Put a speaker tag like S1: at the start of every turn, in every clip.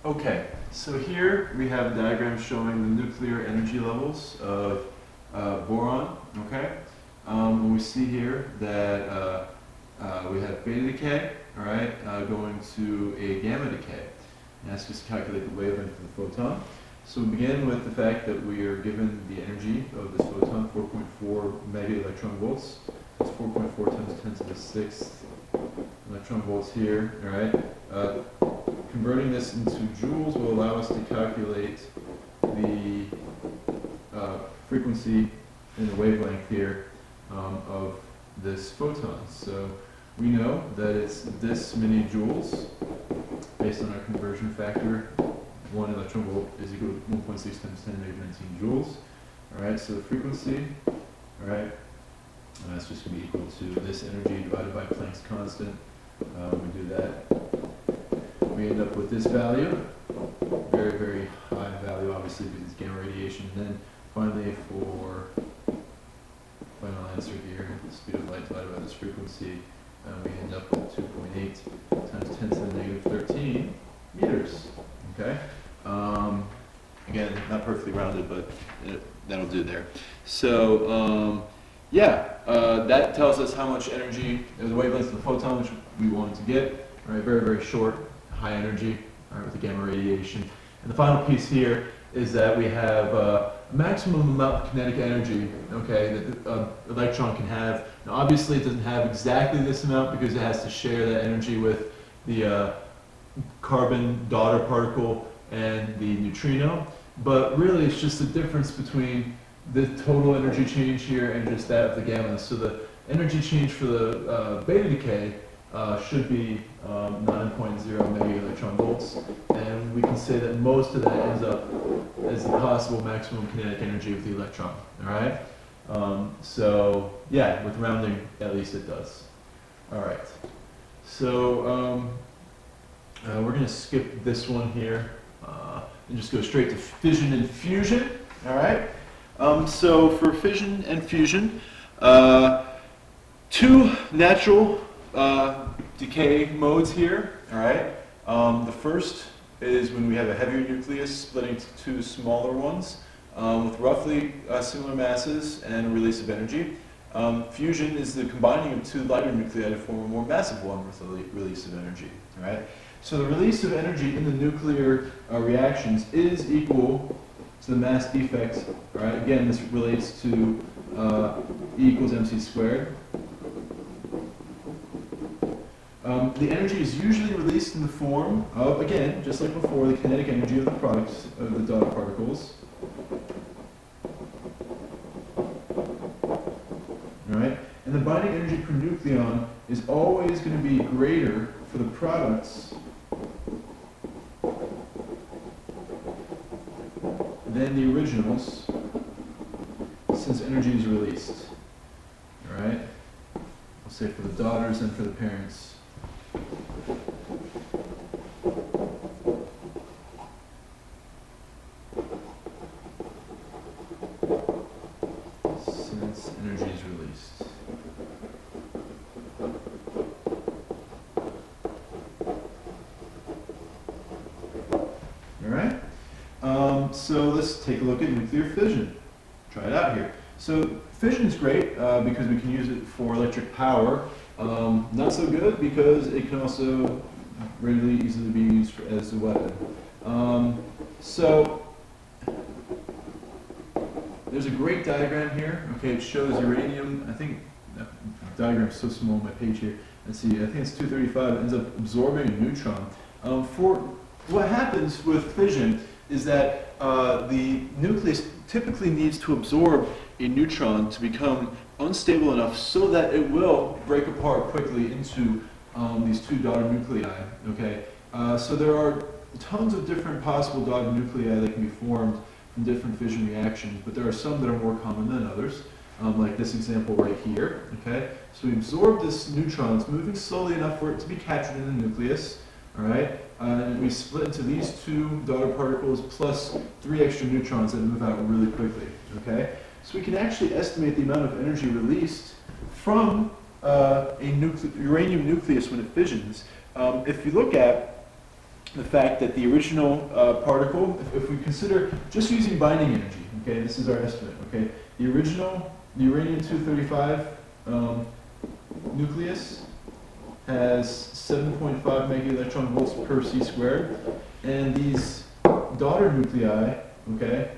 S1: Okay, so here we have a diagram showing the nuclear energy levels of boron, okay? And we see here that we have beta decay, all right, going to a gamma decay. And that's just to calculate the wavelength of the photon. So we begin with the fact that we are given the energy of this photon, 4.4 mega electron volts. That's 4.4 times 10 to the 6th electron volts here, all right? Converting this into joules will allow us to calculate the frequency and the wavelength here of this photon. So we know that it's this many joules based on our conversion factor. 1 electron volt is equal to 1.6 times 10 to the negative 19 joules. All right, so the frequency, all right, that's just going to be equal to this energy divided by Planck's constant. We do that. We end up with this value, very, very high value, obviously, because it's gamma radiation. And then finally, for final answer here, the speed of light divided by this frequency, we end up with 2.8 times 10 to the negative 13 meters. Okay. Again, not perfectly rounded, but that'll do there. So, that tells us how much energy, the wavelength of the photon, which we wanted to get. Right, very, very short, high energy, right, with the gamma radiation. And the final piece here is that we have a maximum amount of kinetic energy, okay, that the electron can have. Now, obviously, it doesn't have exactly this amount because it has to share that energy with the carbon daughter particle and the neutrino. But really, it's just the difference between the total energy change here and just that of the gamma. So the energy change for the beta decay should be 9.0 mega electron volts, and we can say that most of that ends up as the possible maximum kinetic energy of the electron. All right. So yeah, with rounding, at least it does. All right. So we're going to skip this one here and just go straight to fission and fusion. All right. So for fission and fusion, two natural decay modes here, all right? The first is when we have a heavier nucleus splitting to two smaller ones with roughly similar masses and a release of energy. Fusion is the combining of two lighter nuclei to form a more massive one with a release of energy, all right? So the release of energy in the nuclear reactions is equal to the mass defect, all right? Again, this relates to E equals mc squared. The energy is usually released in the form of, again, just like before, the kinetic energy of the products of the daughter particles. All right? And the binding energy per nucleon is always going to be greater for the products than the originals, since energy is released. All right? I'll say for the daughters and for the parents. Since energy is released. All right? So let's take a look at nuclear fission. Try it out here. So fission is great because we can use it for electric power. Not so good because it can also readily, easily be used as a weapon. So there's a great diagram here. Okay, it shows uranium. I think the diagram is so small on my page here. Let's see. I think it's 235. It ends up absorbing a neutron. For what happens with fission is that the nucleus typically needs to absorb a neutron to become unstable enough so that it will break apart quickly into these two daughter nuclei. Okay, so there are tons of different possible daughter nuclei that can be formed from different fission reactions, but there are some that are more common than others, like this example right here. Okay, so we absorb this neutron. It's moving slowly enough for it to be captured in the nucleus. All right, and we split into these two daughter particles plus 3 extra neutrons that move out really quickly. Okay, so we can actually estimate the amount of energy released from a uranium nucleus when it fissions. If you look at the fact that the original particle, if we consider just using binding energy, okay, this is our estimate, okay, the original, the uranium-235 nucleus has 7.5 megaelectron volts per c squared, and these daughter nuclei, okay,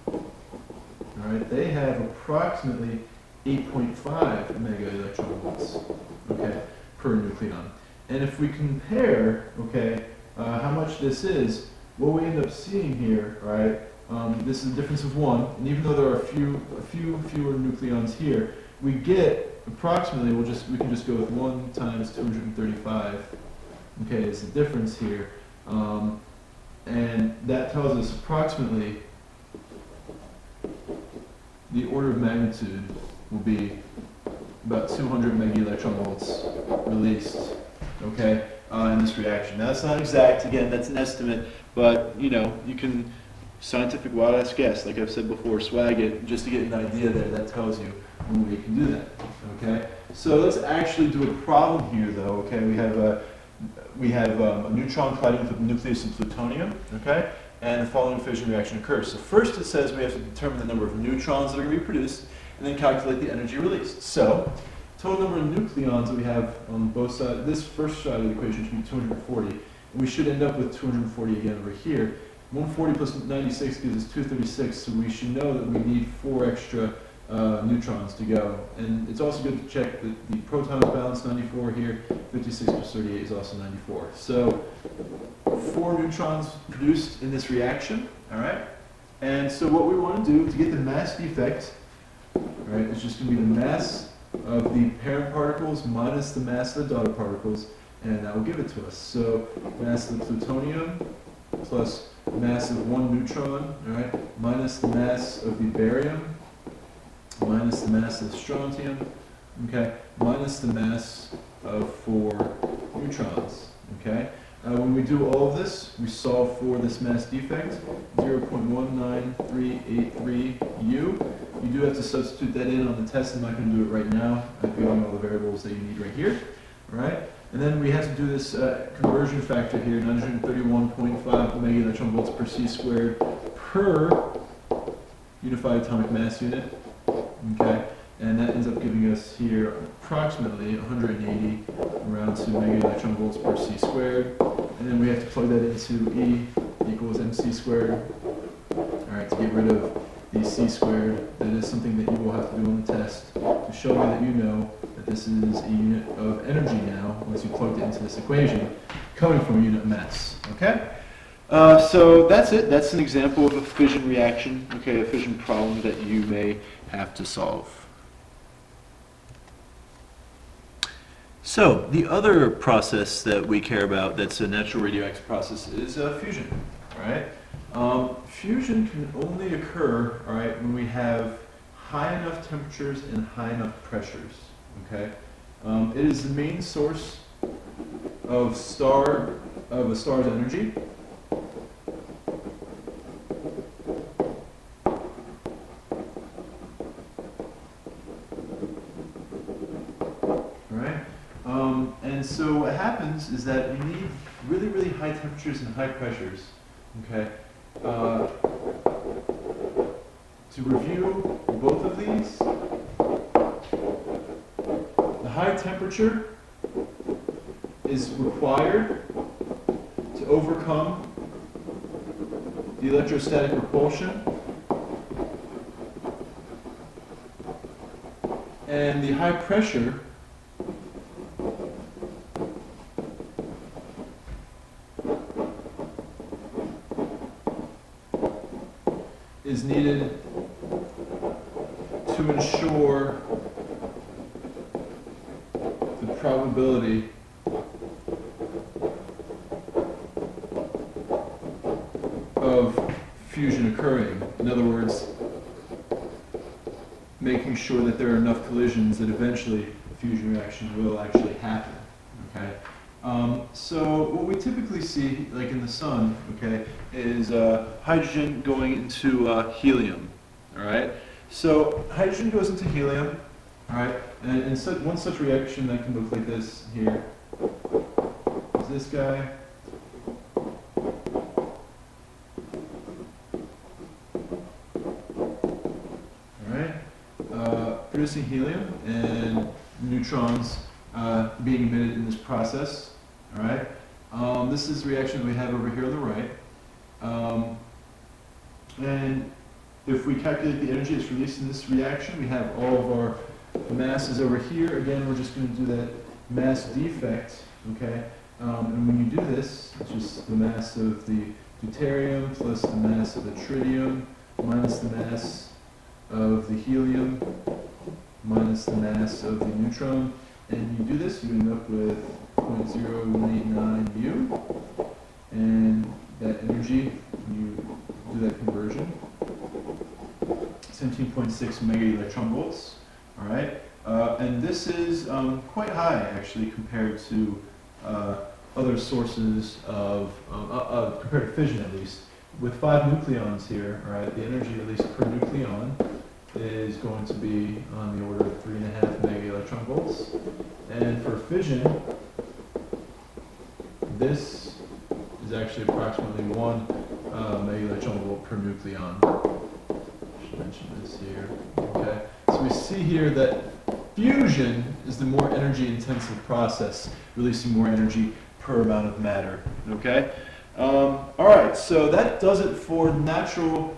S1: all right, they have approximately 8.5 megaelectron volts, okay, per nucleon. And if we compare, okay, how much this is, what we end up seeing here, right? This is a difference of 1, and even though there are a few fewer nucleons here, we get approximately, we can just go with 1 times 235. Okay, is the difference here, and that tells us approximately the order of magnitude will be about 200 megaelectron volts released, okay, in this reaction. Now, that's not exact. Again, that's an estimate, but, you know, you can scientific wild-ass guess, like I've said before, swag it, just to get an idea there. That tells you when we can do that, okay? So let's actually do a problem here, though, okay? We have a neutron colliding with a nucleus of plutonium, okay? And the following fission reaction occurs. So first it says we have to determine the number of neutrons that are going to be produced, and then calculate the energy released. So, total number of nucleons that we have on both sides, this first side of the equation should be 240, and we should end up with 240 again over here. 140 plus 96 gives us 236, so we should know that we need 4 extra neutrons to go. And it's also good to check that the protons balance 94 here, 56 plus 38 is also 94. So 4 neutrons produced in this reaction, all right? And so what we want to do to get the mass defect, all right, it's just going to be the mass of the parent particles minus the mass of the daughter particles, and that will give it to us. So mass of the plutonium plus mass of 1 neutron, all right, minus the mass of the barium, minus the mass of the strontium, okay, minus the mass of 4 neutrons, okay. When we do all of this, we solve for this mass defect, 0.19383 U. You do have to substitute that in on the test. I'm not going to do it right now. I've given you all the variables that you need right here, all right. And then we have to do this conversion factor here, 931.5 megaelectron volts per c squared per unified atomic mass unit, okay? And that ends up giving us here approximately 180 around 2 megaelectron volts per c squared. And then we have to plug that into E equals mc squared, all right, to get rid of the c squared. That is something that you will have to do on the test to show me that you know that this is a unit of energy now, once you plugged it into this equation, coming from a unit of mass, okay? So that's it. That's an example of a fission reaction, okay, a fission problem that you may have to solve. So the other process that we care about that's a natural radioactive process is fusion, right? Fusion can only occur, all right, when we have high enough temperatures and high enough pressures, okay? It is the main source of a star's energy. And so what happens is that you need really, really high temperatures and high pressures, okay? To review both of these, the high temperature is required to overcome the electrostatic repulsion, and the high pressure is needed to ensure the probability of fusion occurring. In other words, making sure that there are enough collisions that eventually a fusion reaction will actually happen, okay? So what we typically see, like in the sun, okay, is hydrogen going into helium, all right? So hydrogen goes into helium, all right, and one such reaction that can look like this here, all is this guy. Producing helium and neutrons being emitted in this process. All right. This is the reaction that we have over here on the right. And if we calculate the energy that's released in this reaction, we have all of our masses over here. Again, we're just going to do that mass defect. Okay. And when you do this, it's just the mass of the deuterium plus the mass of the tritium minus the mass of the helium minus the mass of the neutron, and you do this, you end up with 0.0189 mu, and that energy, you do that conversion, 17.6 mega electron volts, all right? And this is quite high, actually, compared to other sources of, compared to fission at least. With 5 nucleons here, all right, the energy, at least per nucleon, is going to be on the order of 3.5 mega electron volts. And for fission, this is actually approximately 1 mega electron volt per nucleon. I should mention this here. Okay. So we see here that fusion is the more energy intensive process, releasing more energy per amount of matter. Okay. All right. So that does it for natural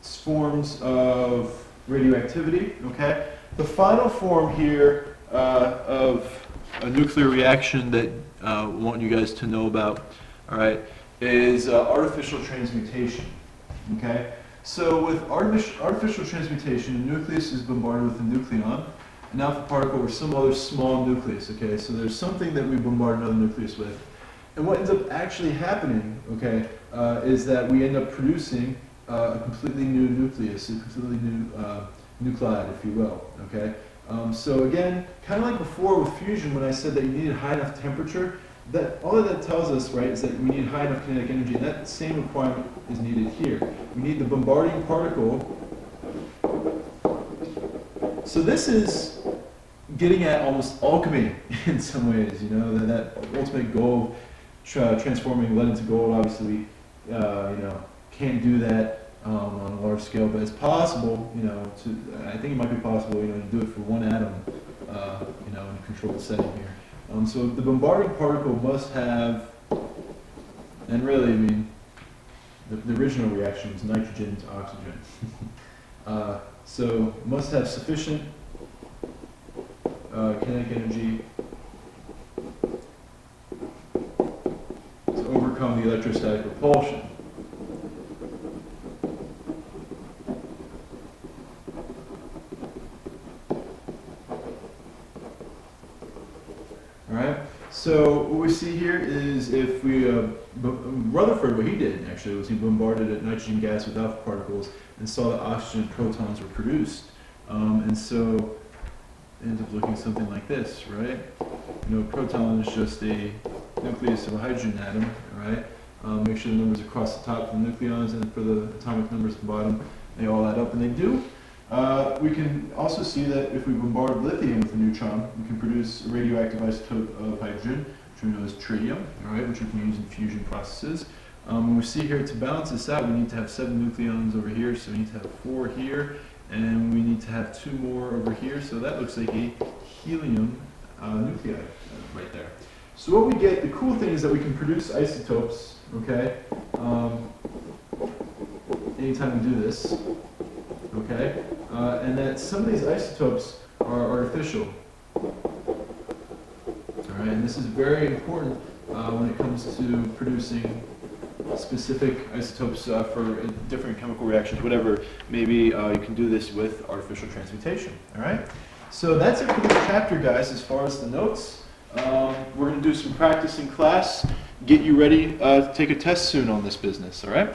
S1: forms of radioactivity. Okay. The final form here of a nuclear reaction that I want you guys to know about, all right, is artificial transmutation. Okay. So with artificial transmutation, the nucleus is bombarded with a nucleon, an alpha particle, or some other small nucleus. Okay. So there's something that we bombard another nucleus with, and what ends up actually happening, okay, is that we end up producing a completely new nucleus, a completely new nuclide, if you will. Okay. So again, kind of like before with fusion, when I said that you needed high enough temperature, that all that tells us, right, is that we need high enough kinetic energy, and that same requirement is needed here. We need the bombarding particle. So this is getting at almost alchemy in some ways, you know, that ultimate goal of transforming lead into gold. Obviously, you know, can't do that on a large scale, but it's possible, you know, I think it might be possible, you know, to do it for one atom, you know, in a controlled setting here. So the bombarding particle must have, and really, I mean, the original reaction was nitrogen to oxygen. So must have sufficient kinetic energy to overcome the electrostatic repulsion. So what we see here is if we, Rutherford, what he did actually was he bombarded at nitrogen gas with alpha particles and saw that oxygen protons were produced. And so it ends up looking something like this, right? You know, proton is just a nucleus of a hydrogen atom, right? Make sure the numbers across the top for the nucleons and for the atomic numbers at the bottom, they all add up, and they do. We can also see that if we bombard lithium with a neutron, we can produce a radioactive isotope of hydrogen, which we know as tritium, all right, which we can use in fusion processes. We see here to balance this out, we need to have 7 nucleons over here, so we need to have 4 here, and we need to have 2 more over here, so that looks like a helium nuclide right there. So what we get, the cool thing is that we can produce isotopes, okay, anytime we do this. Okay, and that some of these isotopes are artificial. All right, and this is very important when it comes to producing specific isotopes for different chemical reactions, whatever. Maybe you can do this with artificial transmutation. All right, so that's it for this chapter, guys. As far as the notes, we're going to do some practice in class. Get you ready to take a test soon on this business. All right.